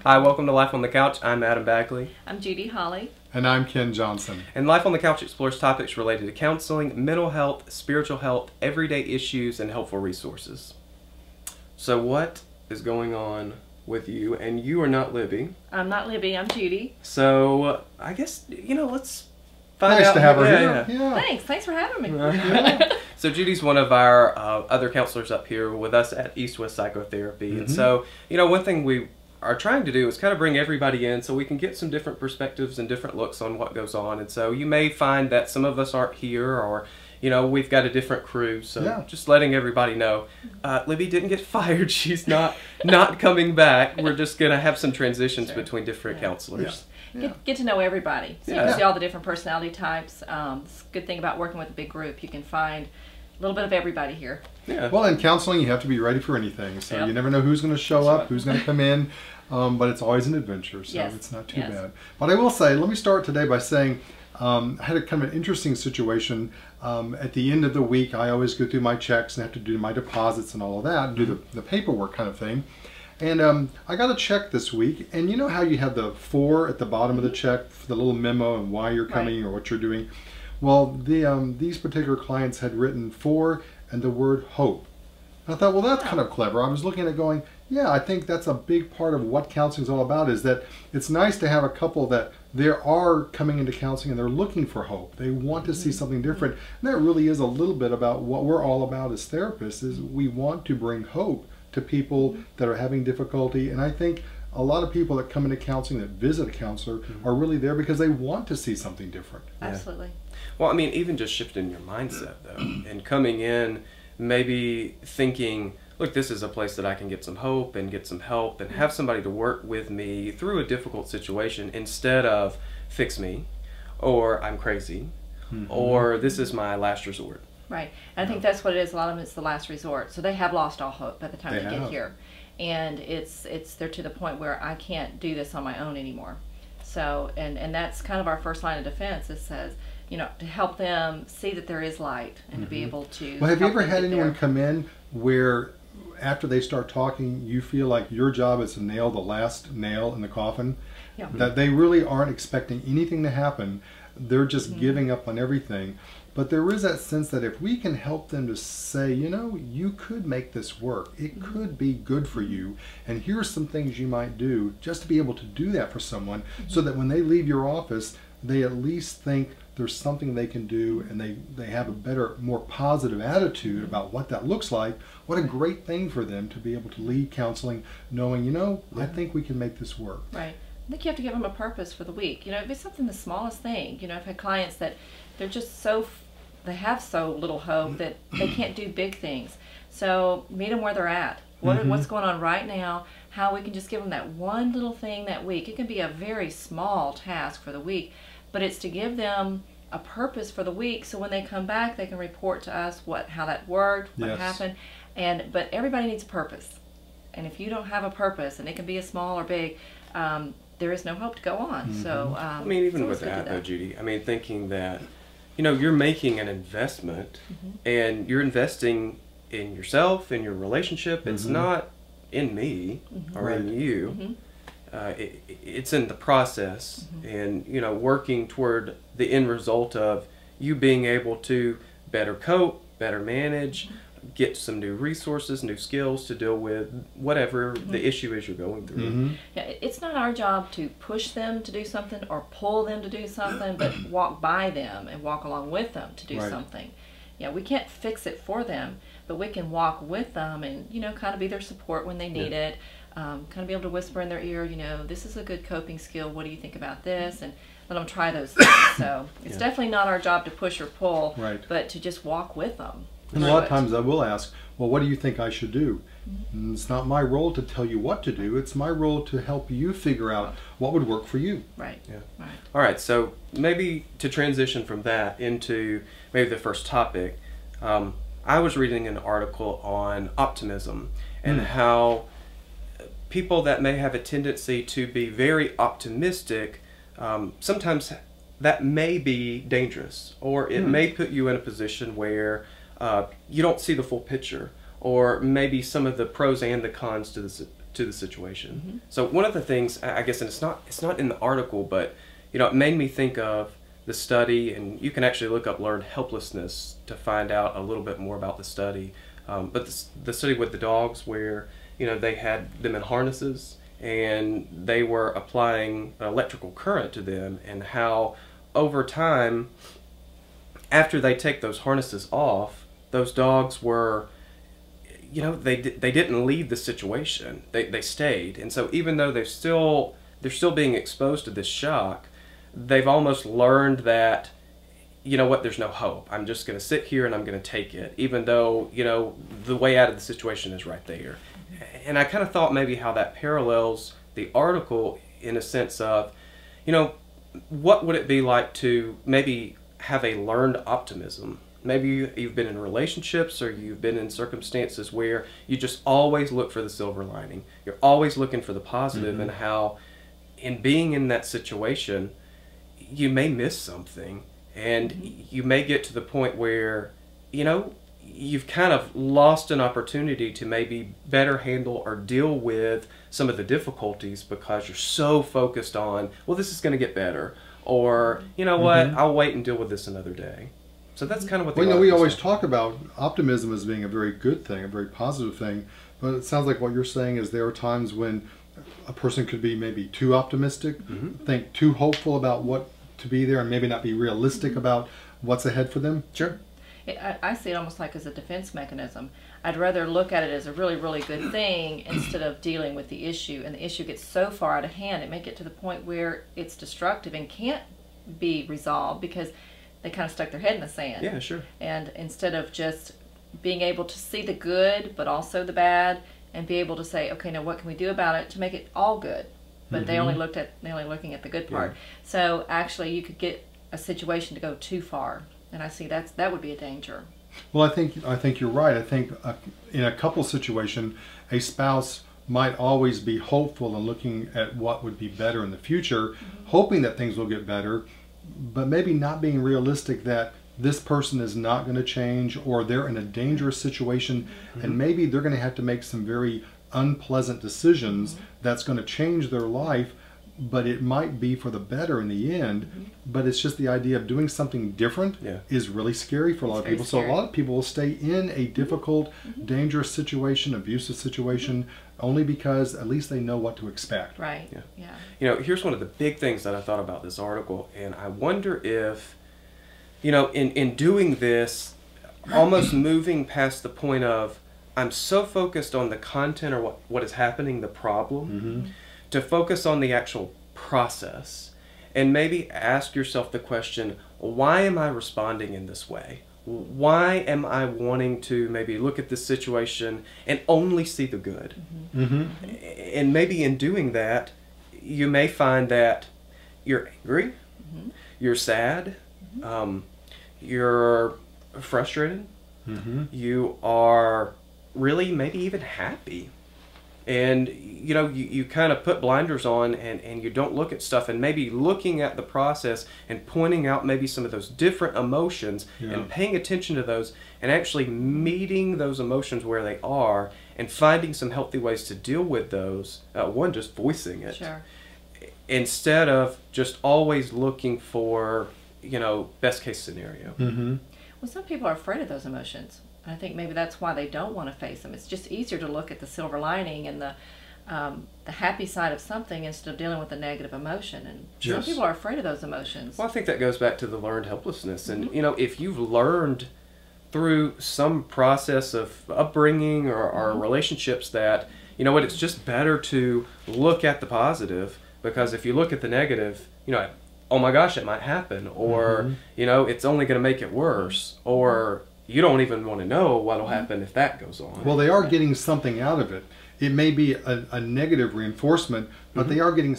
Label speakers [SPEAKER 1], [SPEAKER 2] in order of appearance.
[SPEAKER 1] Hi, welcome to Life on the Couch. I'm Adam Bagley.
[SPEAKER 2] I'm Judy Holly.
[SPEAKER 3] And I'm Ken Johnson.
[SPEAKER 1] And Life on the Couch explores topics related to counseling, mental health, spiritual health, everyday issues, and helpful resources. So what is going on with you? And you are not Libby.
[SPEAKER 2] I'm not Libby, I'm Judy.
[SPEAKER 1] So I guess, let's find
[SPEAKER 3] nice
[SPEAKER 1] out.
[SPEAKER 3] to have her here. Yeah.
[SPEAKER 2] Thanks for having me.
[SPEAKER 1] So Judy's one of our other counselors up here with us at East West Psychotherapy. And so, one thing we are trying to do is kind of bring everybody in so we can get some different perspectives and different looks on what goes on. And so you may find that some of us aren't here, or we've got a different crew. So just letting everybody know, Libby didn't get fired. She's not coming back. We're just gonna have some transitions between different counselors.
[SPEAKER 2] Get to know everybody. So you can see all the different personality types. It's a good thing about working with a big group. You can find a little bit of everybody here.
[SPEAKER 3] Well, in counseling, you have to be ready for anything. So you never know who's going to show up, who's going to come in. But it's always an adventure, so it's not too bad. But I will say, let me start today by saying I had a kind of an interesting situation. At the end of the week, I always go through my checks and have to do my deposits and all of that, and do the paperwork kind of thing. And I got a check this week, and you know how you have the 4 at the bottom of the check for the little memo and why you're coming or what you're doing? Well, these particular clients had written 4 and the word hope. And I thought, well, that's kind of clever. I was looking at it going, yeah, I think that's a big part of what counseling is all about, is that it's nice to have a couple that they are coming into counseling and they're looking for hope. They want to see something different. And that really is a little bit about what we're all about as therapists, is we want to bring hope to people that are having difficulty. And I think a lot of people that come into counseling, that visit a counselor, are really there because they want to see something different.
[SPEAKER 2] Absolutely.
[SPEAKER 1] Well, I mean, even just shifting your mindset, though, and coming in maybe thinking, look, this is a place that I can get some hope and get some help and have somebody to work with me through a difficult situation, instead of fix me, or I'm crazy, or this is my last resort.
[SPEAKER 2] Right. And I think that's what it is. A lot of them, it's the last resort. So they have lost all hope by the time they get here. And they're to the point where I can't do this on my own anymore. So, and that's kind of our first line of defense. It says, to help them see that there is light and to be able to.
[SPEAKER 3] Well, have you ever had anyone come in where after they start talking, you feel like your job is to nail the last nail in the coffin? Yeah. That they really aren't expecting anything to happen. They're just giving up on everything. But there is that sense that if we can help them to say, you could make this work. It could be good for you. And here's some things you might do, just to be able to do that for someone, so that when they leave your office, they at least think there's something they can do, and they have a better, more positive attitude about what that looks like. What a great thing for them to be able to leave counseling knowing, I think we can make this work.
[SPEAKER 2] Right. I think you have to give them a purpose for the week. It'd be something, the smallest thing. I've had clients that they're just they have so little hope that they can't do big things. So meet them where they're at. What's going on right now, how we can just give them that one little thing that week. It can be a very small task for the week, but it's to give them a purpose for the week, so when they come back, they can report to us how that worked, what happened. But everybody needs a purpose. And if you don't have a purpose, and it can be a small or big, there is no hope to go on. So
[SPEAKER 1] I mean, even with that though, Judy, I mean, thinking that you're making an investment, and you're investing in yourself, in your relationship. It's not in me or in you. It's in the process, and working toward the end result of you being able to better cope, better manage, get some new resources, new skills to deal with whatever the issue is you're going through.
[SPEAKER 2] Yeah, it's not our job to push them to do something or pull them to do something, but walk by them and walk along with them to do something. Yeah, we can't fix it for them, but we can walk with them and kind of be their support when they need it. Kind of be able to whisper in their ear, this is a good coping skill. What do you think about this? And let them try those things. So it's definitely not our job to push or pull, but to just walk with them.
[SPEAKER 3] And a lot of times I will ask, well, what do you think I should do? And it's not my role to tell you what to do. It's my role to help you figure out what would work for you.
[SPEAKER 2] Right.
[SPEAKER 1] Yeah. Right. All right. So maybe to transition from that into maybe the first topic, I was reading an article on optimism and how people that may have a tendency to be very optimistic, sometimes that may be dangerous, or it may put you in a position where you don't see the full picture, or maybe some of the pros and the cons to to the situation. So one of the things, I guess, and it's not in the article, but it made me think of the study, and you can actually look up learned helplessness to find out a little bit more about the study. But the study with the dogs, where they had them in harnesses and they were applying an electrical current to them, and how over time, after they take those harnesses off, those dogs were, they didn't leave the situation. They stayed, and so even though they're still being exposed to this shock, they've almost learned that, there's no hope. I'm just going to sit here and I'm going to take it, even though, the way out of the situation is right there. And I kind of thought maybe how that parallels the article in a sense of, what would it be like to maybe have a learned optimism? Maybe you've been in relationships, or you've been in circumstances where you just always look for the silver lining. You're always looking for the positive, and how in being in that situation, you may miss something, and you may get to the point where, you've kind of lost an opportunity to maybe better handle or deal with some of the difficulties because you're so focused on, well, this is going to get better, or, what, I'll wait and deal with this another day. So that's kind of what
[SPEAKER 3] we always talk about optimism as being a very good thing, a very positive thing, but it sounds like what you're saying is there are times when a person could be maybe too optimistic, think too hopeful about what to be there, and maybe not be realistic about what's ahead for them.
[SPEAKER 1] Sure.
[SPEAKER 2] I see it almost like as a defense mechanism. I'd rather look at it as a really, really good thing instead of dealing with the issue. And the issue gets so far out of hand, it may get to the point where it's destructive and can't be resolved because they kind of stuck their head in the sand.
[SPEAKER 1] Yeah, sure.
[SPEAKER 2] And instead of just being able to see the good, but also the bad, and be able to say, okay, now what can we do about it to make it all good? But they only looking at the good part. So actually, you could get a situation to go too far. And I see that would be a danger.
[SPEAKER 3] Well, I think you're right. I think in a couple situation, a spouse might always be hopeful and looking at what would be better in the future, hoping that things will get better, but maybe not being realistic that this person is not going to change, or they're in a dangerous situation, and maybe they're going to have to make some very unpleasant decisions that's going to change their life, but it might be for the better in the end. But it's just the idea of doing something different is really scary for a lot of people. So a lot of people will stay in a difficult, dangerous situation, abusive situation, only because at least they know what to expect.
[SPEAKER 2] Right. Yeah.
[SPEAKER 1] Here's one of the big things that I thought about this article, and I wonder if, in doing this, almost moving past the point of, I'm so focused on the content or what is happening, the problem, to focus on the actual process, and maybe ask yourself the question, why am I responding in this way? Why am I wanting to maybe look at this situation and only see the good? And maybe in doing that, you may find that you're angry, you're sad, you're frustrated, you are really maybe even happy. And you kind of put blinders on, and you don't look at stuff, and maybe looking at the process and pointing out maybe some of those different emotions and paying attention to those, and actually meeting those emotions where they are and finding some healthy ways to deal with those. One, just voicing it, instead of just always looking for best case scenario.
[SPEAKER 2] Well, some people are afraid of those emotions. I think maybe that's why they don't want to face them. It's just easier to look at the silver lining and the happy side of something instead of dealing with the negative emotion. And some people are afraid of those emotions.
[SPEAKER 1] Well, I think that goes back to the learned helplessness. And, if you've learned through some process of upbringing or relationships that, it's just better to look at the positive, because if you look at the negative, oh my gosh, it might happen, or, it's only going to make it worse, or you don't even want to know what'll happen if that goes on.
[SPEAKER 3] Well, they are getting something out of it. It may be a negative reinforcement, but they are getting...